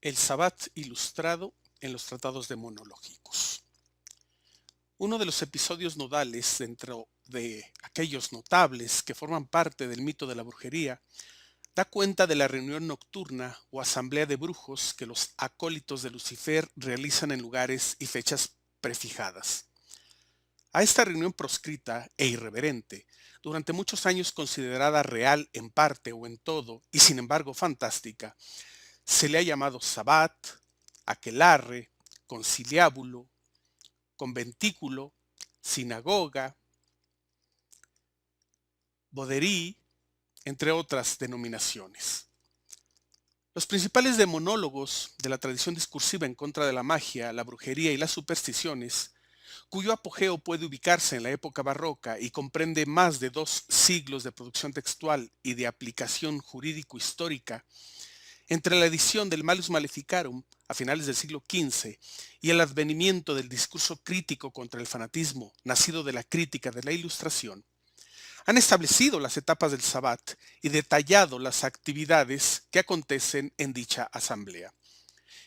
El Sabbat ilustrado en los tratados demonológicos. Uno de los episodios nodales dentro de aquellos notables que forman parte del mito de la brujería da cuenta de la reunión nocturna o asamblea de brujos que los acólitos de Lucifer realizan en lugares y fechas prefijadas. A esta reunión proscrita e irreverente, durante muchos años considerada real en parte o en todo y sin embargo fantástica, se le ha llamado Sabbat, aquelarre, conciliábulo, conventículo, sinagoga, boderí, entre otras denominaciones. Los principales demonólogos de la tradición discursiva en contra de la magia, la brujería y las supersticiones, cuyo apogeo puede ubicarse en la época barroca y comprende más de 2 siglos de producción textual y de aplicación jurídico-histórica, entre la edición del Malleus Maleficarum a finales del siglo XV y el advenimiento del discurso crítico contra el fanatismo, nacido de la crítica de la Ilustración, han establecido las etapas del Sabbat y detallado las actividades que acontecen en dicha asamblea.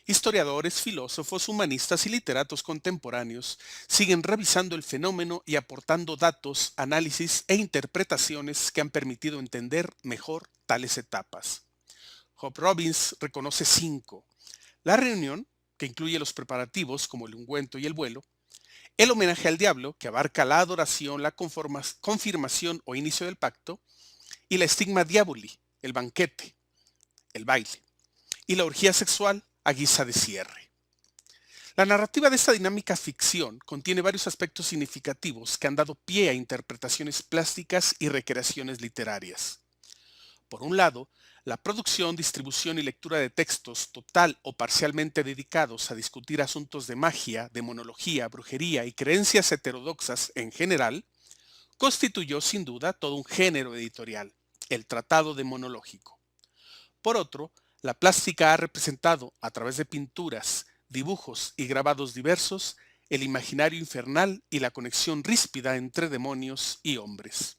Historiadores, filósofos, humanistas y literatos contemporáneos siguen revisando el fenómeno y aportando datos, análisis e interpretaciones que han permitido entender mejor tales etapas. Job Robbins reconoce 5: la reunión, que incluye los preparativos como el ungüento y el vuelo; el homenaje al diablo, que abarca la adoración, la confirmación o inicio del pacto; y la stigma diaboli, el banquete, el baile; y la orgía sexual a guisa de cierre. La narrativa de esta dinámica ficción contiene varios aspectos significativos que han dado pie a interpretaciones plásticas y recreaciones literarias. Por un lado, la producción, distribución y lectura de textos total o parcialmente dedicados a discutir asuntos de magia, demonología, brujería y creencias heterodoxas en general, constituyó sin duda todo un género editorial, el tratado demonológico. Por otro, la plástica ha representado, a través de pinturas, dibujos y grabados diversos, el imaginario infernal y la conexión ríspida entre demonios y hombres.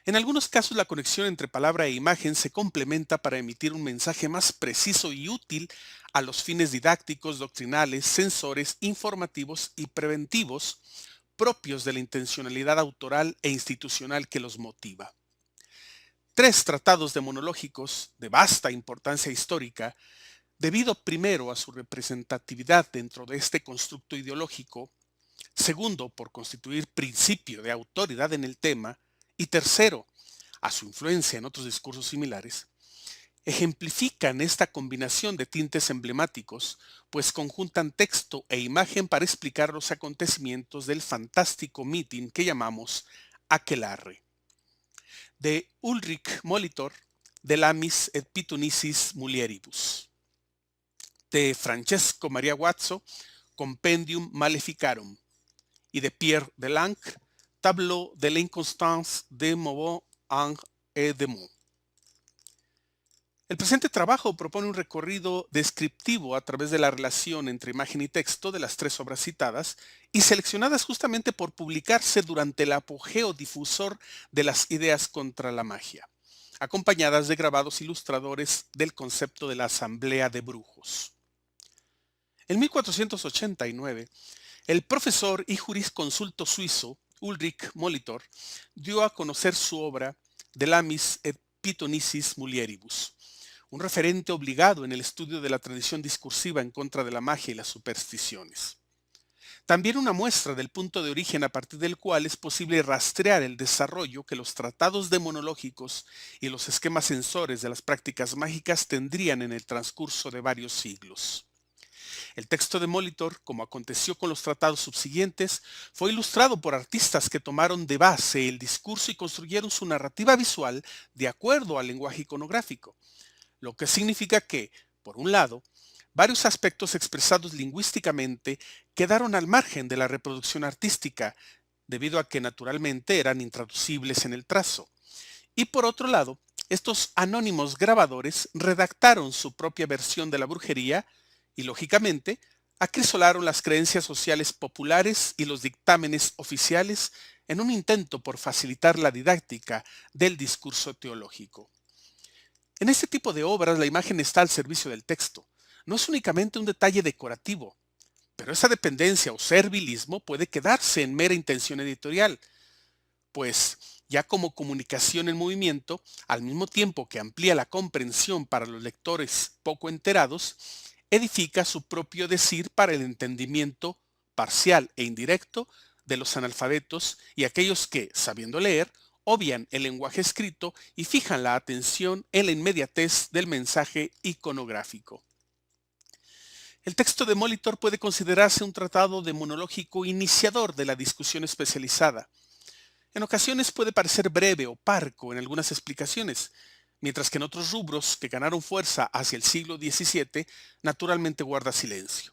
En algunos casos, la conexión entre palabra e imagen se complementa para emitir un mensaje más preciso y útil a los fines didácticos, doctrinales, censores, informativos y preventivos propios de la intencionalidad autoral e institucional que los motiva. 3 tratados demonológicos de vasta importancia histórica, debido primero a su representatividad dentro de este constructo ideológico, segundo, por constituir principio de autoridad en el tema, y tercero, a su influencia en otros discursos similares, ejemplifican esta combinación de tintes emblemáticos, pues conjuntan texto e imagen para explicar los acontecimientos del fantástico mitin que llamamos aquelarre. De Ulrich Molitor, De Lamis et Pythonicis Mulieribus. De Francesco Maria Guazzo, Compendium Maleficarum. Y de Pierre Delanc, Tableau de l'inconstance de Maubert et de Meaux. El presente trabajo propone un recorrido descriptivo a través de la relación entre imagen y texto de las 3 obras citadas y seleccionadas justamente por publicarse durante el apogeo difusor de las ideas contra la magia, acompañadas de grabados ilustradores del concepto de la asamblea de brujos. En 1489, el profesor y jurisconsulto suizo Ulrich Molitor dio a conocer su obra De Lamis et Pythonicis Mulieribus, un referente obligado en el estudio de la tradición discursiva en contra de la magia y las supersticiones. También una muestra del punto de origen a partir del cual es posible rastrear el desarrollo que los tratados demonológicos y los esquemas censores de las prácticas mágicas tendrían en el transcurso de varios siglos. El texto de Molitor, como aconteció con los tratados subsiguientes, fue ilustrado por artistas que tomaron de base el discurso y construyeron su narrativa visual de acuerdo al lenguaje iconográfico, lo que significa que, por un lado, varios aspectos expresados lingüísticamente quedaron al margen de la reproducción artística, debido a que naturalmente eran intraducibles en el trazo. Y por otro lado, estos anónimos grabadores redactaron su propia versión de la brujería y, lógicamente, acrisolaron las creencias sociales populares y los dictámenes oficiales en un intento por facilitar la didáctica del discurso teológico. En este tipo de obras la imagen está al servicio del texto, no es únicamente un detalle decorativo, pero esa dependencia o servilismo puede quedarse en mera intención editorial, pues ya como comunicación en movimiento, al mismo tiempo que amplía la comprensión para los lectores poco enterados, edifica su propio decir para el entendimiento parcial e indirecto de los analfabetos y aquellos que, sabiendo leer, obvian el lenguaje escrito y fijan la atención en la inmediatez del mensaje iconográfico. El texto de Molitor puede considerarse un tratado demonológico iniciador de la discusión especializada. En ocasiones puede parecer breve o parco en algunas explicaciones, mientras que en otros rubros que ganaron fuerza hacia el siglo XVII, naturalmente guarda silencio.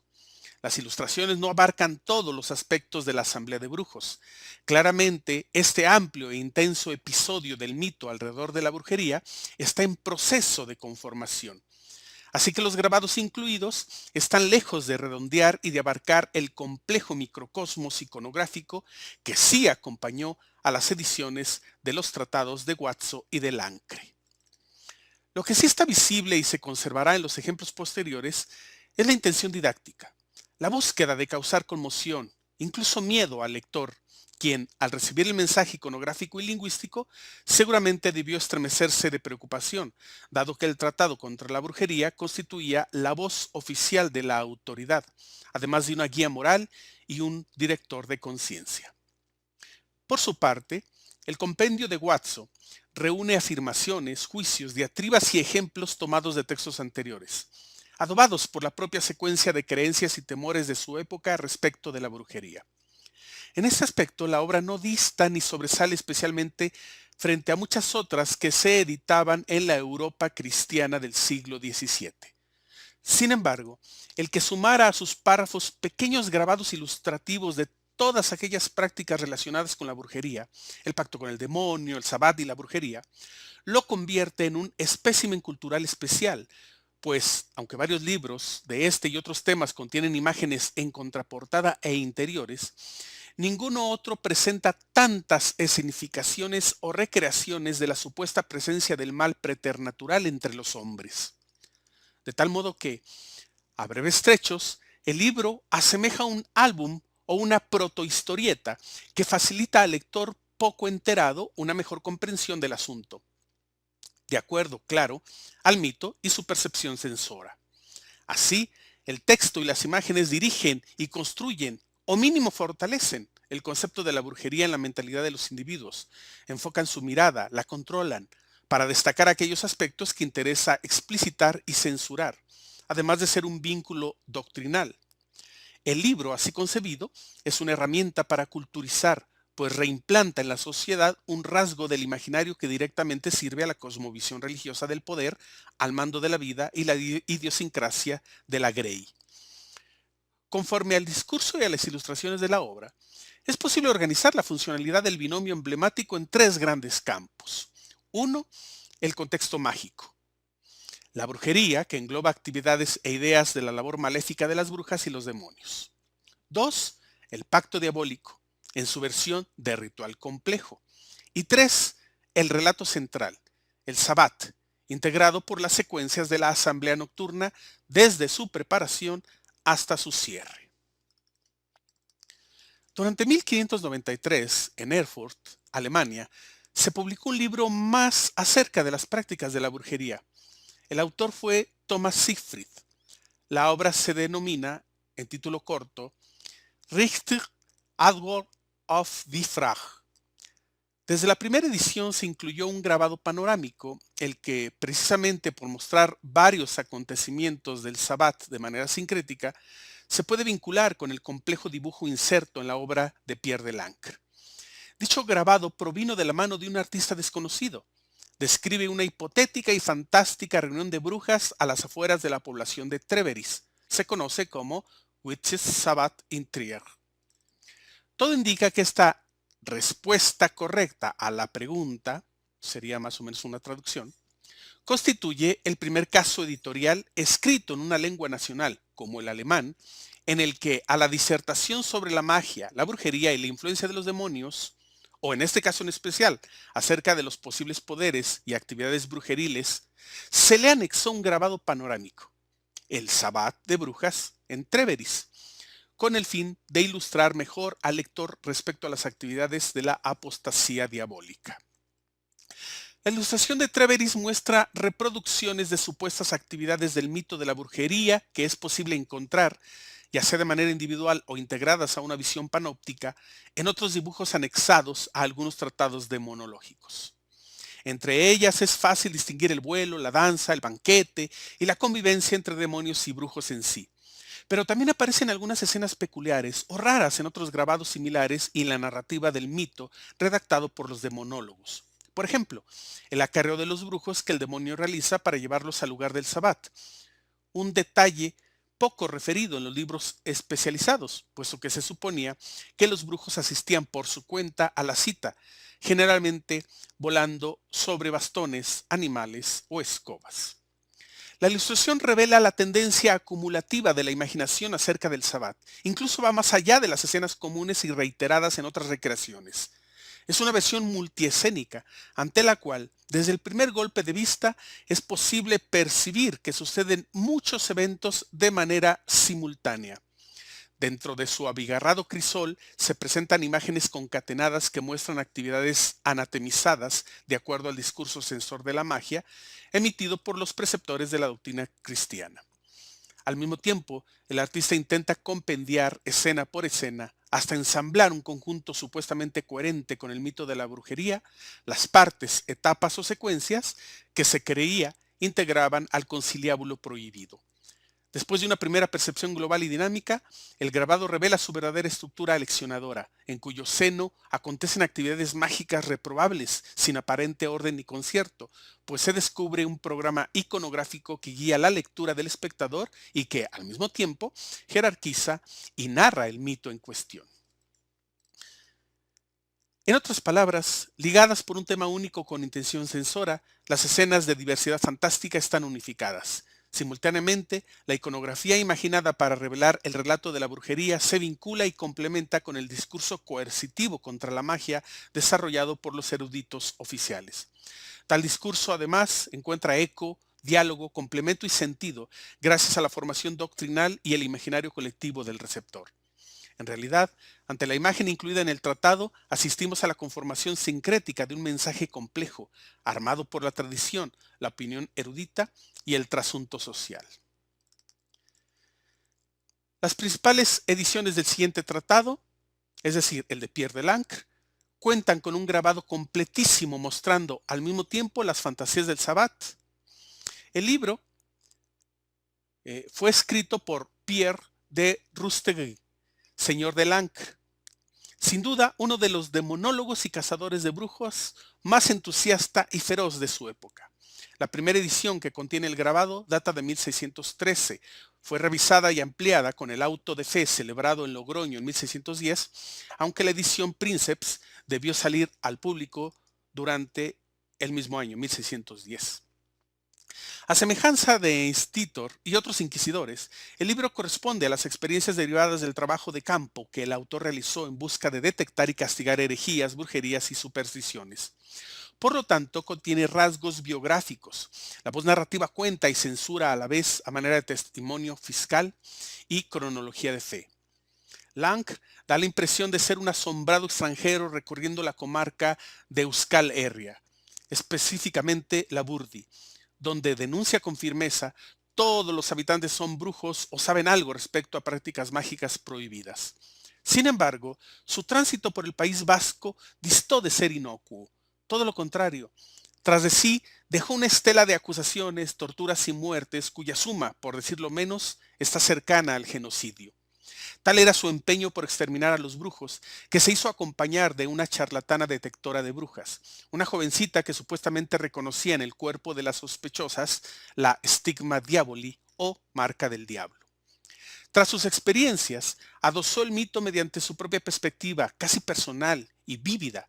Las ilustraciones no abarcan todos los aspectos de la Asamblea de Brujos. Claramente, este amplio e intenso episodio del mito alrededor de la brujería está en proceso de conformación. Así que los grabados incluidos están lejos de redondear y de abarcar el complejo microcosmos iconográfico que sí acompañó a las ediciones de los tratados de Guazzo y de Lancre. Lo que sí está visible y se conservará en los ejemplos posteriores es la intención didáctica, la búsqueda de causar conmoción, incluso miedo al lector, quien, al recibir el mensaje iconográfico y lingüístico, seguramente debió estremecerse de preocupación, dado que el tratado contra la brujería constituía la voz oficial de la autoridad, además de una guía moral y un director de conciencia. Por su parte, el compendio de Guazzo reúne afirmaciones, juicios, diatribas y ejemplos tomados de textos anteriores, adobados por la propia secuencia de creencias y temores de su época respecto de la brujería. En este aspecto, la obra no dista ni sobresale especialmente frente a muchas otras que se editaban en la Europa cristiana del siglo XVII. Sin embargo, el que sumara a sus párrafos pequeños grabados ilustrativos de todas aquellas prácticas relacionadas con la brujería, el pacto con el demonio, el sabbat y la brujería, lo convierte en un espécimen cultural especial, pues, aunque varios libros de este y otros temas contienen imágenes en contraportada e interiores, ninguno otro presenta tantas escenificaciones o recreaciones de la supuesta presencia del mal preternatural entre los hombres. De tal modo que, a breves trechos, el libro asemeja un álbum o una protohistorieta que facilita al lector poco enterado una mejor comprensión del asunto, de acuerdo, claro, al mito y su percepción censora. Así, el texto y las imágenes dirigen y construyen, o mínimo fortalecen, el concepto de la brujería en la mentalidad de los individuos, enfocan su mirada, la controlan, para destacar aquellos aspectos que interesa explicitar y censurar, además de ser un vínculo doctrinal. El libro, así concebido, es una herramienta para culturizar, pues reimplanta en la sociedad un rasgo del imaginario que directamente sirve a la cosmovisión religiosa del poder, al mando de la vida y la idiosincrasia de la Grey. Conforme al discurso y a las ilustraciones de la obra, es posible organizar la funcionalidad del binomio emblemático en tres grandes campos. Uno, el contexto mágico. La brujería, que engloba actividades e ideas de la labor maléfica de las brujas y los demonios. 2. El pacto diabólico, en su versión de ritual complejo. Y 3. El relato central, el sabbat, integrado por las secuencias de la asamblea nocturna desde su preparación hasta su cierre. Durante 1593, en Erfurt, Alemania, se publicó un libro más acerca de las prácticas de la brujería. El autor fue Thomas Siegfried. La obra se denomina, en título corto, Richtige Antwoord auf die Frage. Desde la primera edición se incluyó un grabado panorámico, el que, precisamente por mostrar varios acontecimientos del Sabbat de manera sincrética, se puede vincular con el complejo dibujo inserto en la obra de Pierre de Lancre. Dicho grabado provino de la mano de un artista desconocido. Describe una hipotética y fantástica reunión de brujas a las afueras de la población de Treveris. Se conoce como Witches Sabbat in Trier. Todo indica que esta respuesta correcta a la pregunta, sería más o menos una traducción, constituye el primer caso editorial escrito en una lengua nacional, como el alemán, en el que a la disertación sobre la magia, la brujería y la influencia de los demonios, o en este caso en especial, acerca de los posibles poderes y actividades brujeriles, se le anexó un grabado panorámico. el Sabbat de Brujas en Treveris, con el fin de ilustrar mejor al lector respecto a las actividades de la apostasía diabólica. La ilustración de Treveris muestra reproducciones de supuestas actividades del mito de la brujería que es posible encontrar, ya sea de manera individual o integradas a una visión panóptica, en otros dibujos anexados a algunos tratados demonológicos. Entre ellas es fácil distinguir el vuelo, la danza, el banquete y la convivencia entre demonios y brujos en sí. Pero también aparecen algunas escenas peculiares o raras en otros grabados similares y en la narrativa del mito redactado por los demonólogos. Por ejemplo, el acarreo de los brujos que el demonio realiza para llevarlos al lugar del sabbat. Un detalle poco referido en los libros especializados, puesto que se suponía que los brujos asistían por su cuenta a la cita, generalmente volando sobre bastones, animales o escobas. La ilustración revela la tendencia acumulativa de la imaginación acerca del sabbat. Incluso va más allá de las escenas comunes y reiteradas en otras recreaciones. Es una versión multiescénica, ante la cual, desde el primer golpe de vista, es posible percibir que suceden muchos eventos de manera simultánea. Dentro de su abigarrado crisol se presentan imágenes concatenadas que muestran actividades anatemizadas de acuerdo al discurso censor de la magia, emitido por los preceptores de la doctrina cristiana. Al mismo tiempo, el artista intenta compendiar escena por escena hasta ensamblar un conjunto supuestamente coherente con el mito de la brujería, las partes, etapas o secuencias que se creía integraban al conciliábulo prohibido. Después de una primera percepción global y dinámica, el grabado revela su verdadera estructura aleccionadora, en cuyo seno acontecen actividades mágicas reprobables, sin aparente orden ni concierto, pues se descubre un programa iconográfico que guía la lectura del espectador y que, al mismo tiempo, jerarquiza y narra el mito en cuestión. En otras palabras, ligadas por un tema único con intención censora, las escenas de diversidad fantástica están unificadas. Simultáneamente, la iconografía imaginada para revelar el relato de la brujería se vincula y complementa con el discurso coercitivo contra la magia desarrollado por los eruditos oficiales. Tal discurso, además, encuentra eco, diálogo, complemento y sentido gracias a la formación doctrinal y el imaginario colectivo del receptor. En realidad, ante la imagen incluida en el tratado, asistimos a la conformación sincrética de un mensaje complejo, armado por la tradición, la opinión erudita y el trasunto social. Las principales ediciones del siguiente tratado, es decir, el de Pierre de Lancre, cuentan con un grabado completísimo mostrando al mismo tiempo las fantasías del sabbat. El libro fue escrito por Pierre de Rustegui, señor de Lancre, sin duda uno de los demonólogos y cazadores de brujos más entusiasta y feroz de su época. La primera edición que contiene el grabado data de 1613. Fue revisada y ampliada con el auto de fe celebrado en Logroño en 1610, aunque la edición Princeps debió salir al público durante el mismo año, 1610. A semejanza de Institor y otros inquisidores, el libro corresponde a las experiencias derivadas del trabajo de campo que el autor realizó en busca de detectar y castigar herejías, brujerías y supersticiones. Por lo tanto, contiene rasgos biográficos. La voz narrativa cuenta y censura a la vez a manera de testimonio fiscal y cronología de fe. Lancre da la impresión de ser un asombrado extranjero recorriendo la comarca de Euskal Herria, específicamente Lapurdi, donde denuncia con firmeza todos los habitantes son brujos o saben algo respecto a prácticas mágicas prohibidas. Sin embargo, su tránsito por el País Vasco distó de ser inocuo. Todo lo contrario. Tras de sí, dejó una estela de acusaciones, torturas y muertes cuya suma, por decirlo menos, está cercana al genocidio. Tal era su empeño por exterminar a los brujos, que se hizo acompañar de una charlatana detectora de brujas, una jovencita que supuestamente reconocía en el cuerpo de las sospechosas la stigma diaboli o marca del diablo. Tras sus experiencias, adosó el mito mediante su propia perspectiva, casi personal y vívida,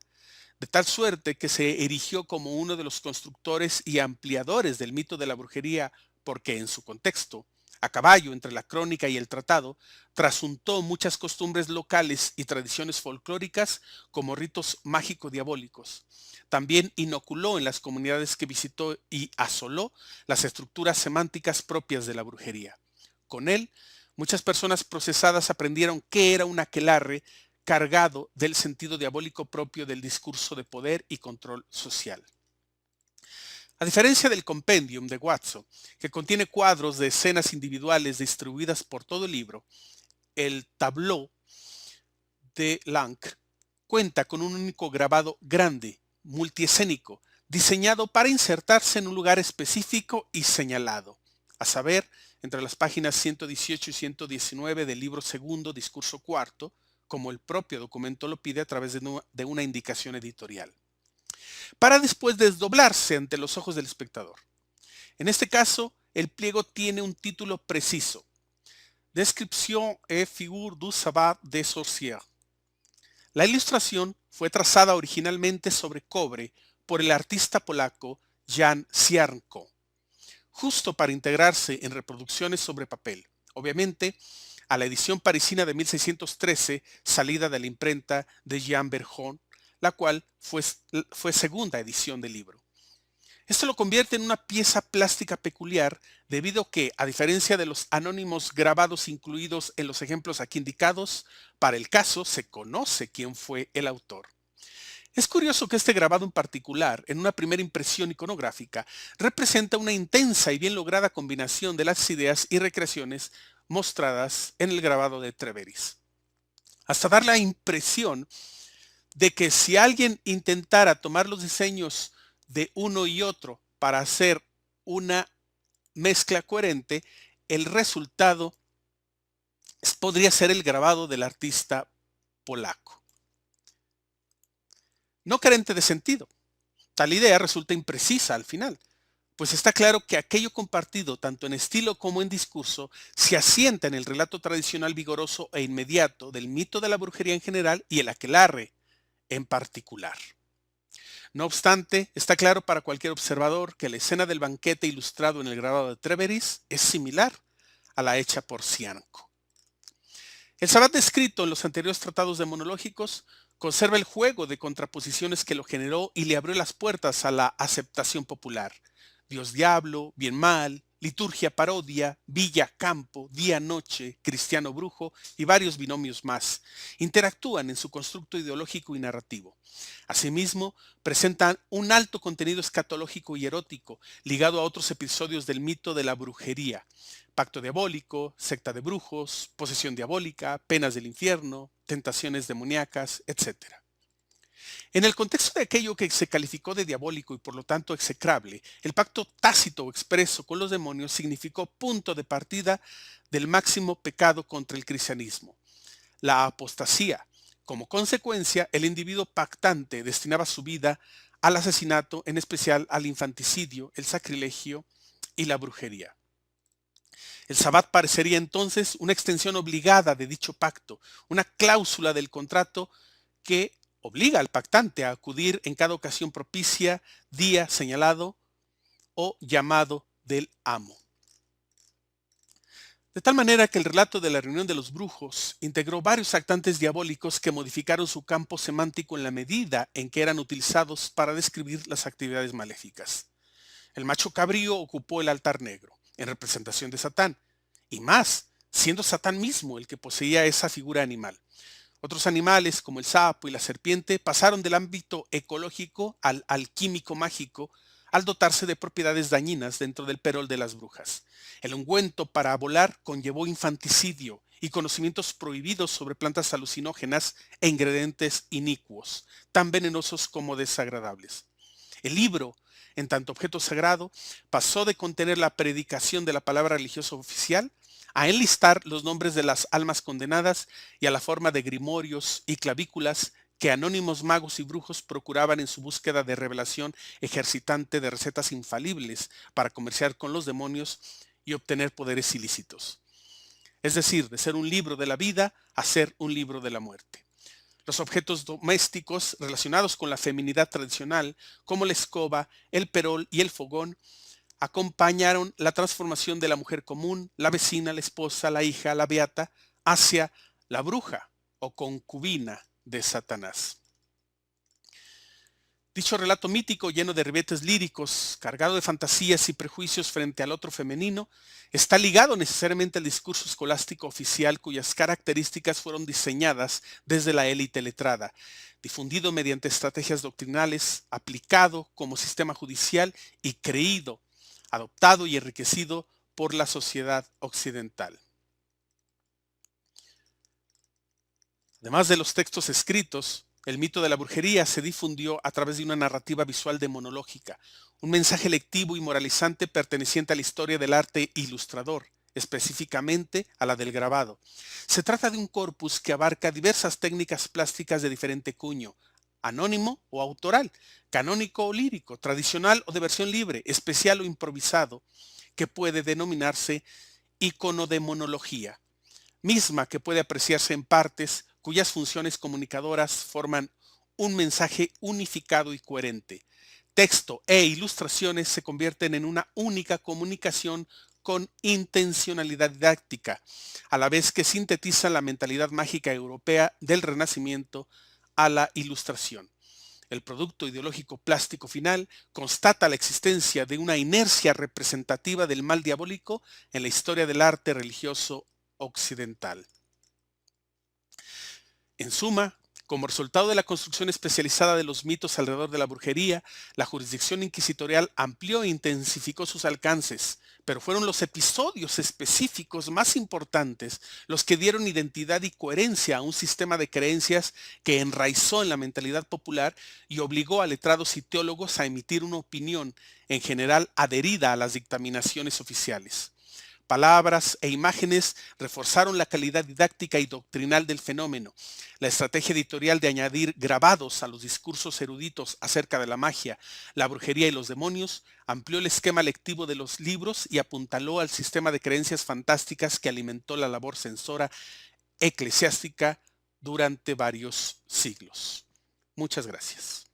de tal suerte que se erigió como uno de los constructores y ampliadores del mito de la brujería, porque en su contexto, a caballo entre la crónica y el tratado, trasuntó muchas costumbres locales y tradiciones folclóricas como ritos mágico-diabólicos. También inoculó en las comunidades que visitó y asoló las estructuras semánticas propias de la brujería. Con él, muchas personas procesadas aprendieron qué era un aquelarre cargado del sentido diabólico propio del discurso de poder y control social. A diferencia del compendium de Watson, que contiene cuadros de escenas individuales distribuidas por todo el libro, el tableau de Lang cuenta con un único grabado grande, multiescénico, diseñado para insertarse en un lugar específico y señalado, a saber, entre las páginas 118 y 119 del libro segundo, discurso cuarto, como el propio documento lo pide a través de una indicación editorial, para después desdoblarse ante los ojos del espectador. En este caso, el pliego tiene un título preciso: Description et figure du sabbat des sorcières. La ilustración fue trazada originalmente sobre cobre por el artista polaco Jan Siarko, justo para integrarse en reproducciones sobre papel, obviamente a la edición parisina de 1613, salida de la imprenta de Jean Bergeon, la cual fue segunda edición del libro. Esto lo convierte en una pieza plástica peculiar debido a que, a diferencia de los anónimos grabados incluidos en los ejemplos aquí indicados, para el caso se conoce quién fue el autor. Es curioso que este grabado en particular, en una primera impresión iconográfica, representa una intensa y bien lograda combinación de las ideas y recreaciones mostradas en el grabado de Treveris, hasta dar la impresión de que si alguien intentara tomar los diseños de uno y otro para hacer una mezcla coherente, el resultado podría ser el grabado del artista polaco. No carente de sentido. Tal idea resulta imprecisa al final, pues está claro que aquello compartido tanto en estilo como en discurso se asienta en el relato tradicional vigoroso e inmediato del mito de la brujería en general y el aquelarre en particular. No obstante, está claro para cualquier observador que la escena del banquete ilustrado en el grabado de Treveris es similar a la hecha por Siarko. El sabbat descrito en los anteriores tratados demonológicos conserva el juego de contraposiciones que lo generó y le abrió las puertas a la aceptación popular. Dios diablo, bien mal, liturgia parodia, villa campo, día noche, cristiano brujo y varios binomios más interactúan en su constructo ideológico y narrativo. Asimismo, presentan un alto contenido escatológico y erótico ligado a otros episodios del mito de la brujería: pacto diabólico, secta de brujos, posesión diabólica, penas del infierno, tentaciones demoníacas, etc. En el contexto de aquello que se calificó de diabólico y por lo tanto execrable, el pacto tácito o expreso con los demonios significó punto de partida del máximo pecado contra el cristianismo: la apostasía. Como consecuencia, el individuo pactante destinaba su vida al asesinato, en especial al infanticidio, el sacrilegio y la brujería. El sabbat parecería entonces una extensión obligada de dicho pacto, una cláusula del contrato que obliga al pactante a acudir en cada ocasión propicia, día señalado o llamado del amo. De tal manera que el relato de la reunión de los brujos integró varios actantes diabólicos que modificaron su campo semántico en la medida en que eran utilizados para describir las actividades maléficas. El macho cabrío ocupó el altar negro, en representación de Satán, y más, siendo Satán mismo el que poseía esa figura animal. Otros animales, como el sapo y la serpiente, pasaron del ámbito ecológico al alquímico mágico al dotarse de propiedades dañinas dentro del perol de las brujas. El ungüento para volar conllevó infanticidio y conocimientos prohibidos sobre plantas alucinógenas e ingredientes inicuos, tan venenosos como desagradables. El libro, en tanto objeto sagrado, pasó de contener la predicación de la palabra religiosa oficial a enlistar los nombres de las almas condenadas y a la forma de grimorios y clavículas que anónimos magos y brujos procuraban en su búsqueda de revelación ejercitante de recetas infalibles para comerciar con los demonios y obtener poderes ilícitos. Es decir, de ser un libro de la vida a ser un libro de la muerte. Los objetos domésticos relacionados con la feminidad tradicional, como la escoba, el perol y el fogón, acompañaron la transformación de la mujer común, la vecina, la esposa, la hija, la beata, hacia la bruja o concubina de Satanás. Dicho relato mítico, lleno de ribetes líricos, cargado de fantasías y prejuicios frente al otro femenino, está ligado necesariamente al discurso escolástico oficial cuyas características fueron diseñadas desde la élite letrada, difundido mediante estrategias doctrinales, aplicado como sistema judicial y creído, adoptado y enriquecido por la sociedad occidental. Además de los textos escritos, el mito de la brujería se difundió a través de una narrativa visual demonológica, un mensaje lectivo y moralizante perteneciente a la historia del arte ilustrador, específicamente a la del grabado. Se trata de un corpus que abarca diversas técnicas plásticas de diferente cuño, anónimo o autoral, canónico o lírico, tradicional o de versión libre, especial o improvisado, que puede denominarse iconodemonología, misma que puede apreciarse en partes cuyas funciones comunicadoras forman un mensaje unificado y coherente. Texto e ilustraciones se convierten en una única comunicación con intencionalidad didáctica, a la vez que sintetizan la mentalidad mágica europea del Renacimiento a la Ilustración. El producto ideológico plástico final constata la existencia de una inercia representativa del mal diabólico en la historia del arte religioso occidental. En suma, como resultado de la construcción especializada de los mitos alrededor de la brujería, la jurisdicción inquisitorial amplió e intensificó sus alcances, pero fueron los episodios específicos más importantes los que dieron identidad y coherencia a un sistema de creencias que enraizó en la mentalidad popular y obligó a letrados y teólogos a emitir una opinión, en general adherida a las dictaminaciones oficiales. Palabras e imágenes reforzaron la calidad didáctica y doctrinal del fenómeno. La estrategia editorial de añadir grabados a los discursos eruditos acerca de la magia, la brujería y los demonios amplió el esquema lectivo de los libros y apuntaló al sistema de creencias fantásticas que alimentó la labor censora eclesiástica durante varios siglos. Muchas gracias.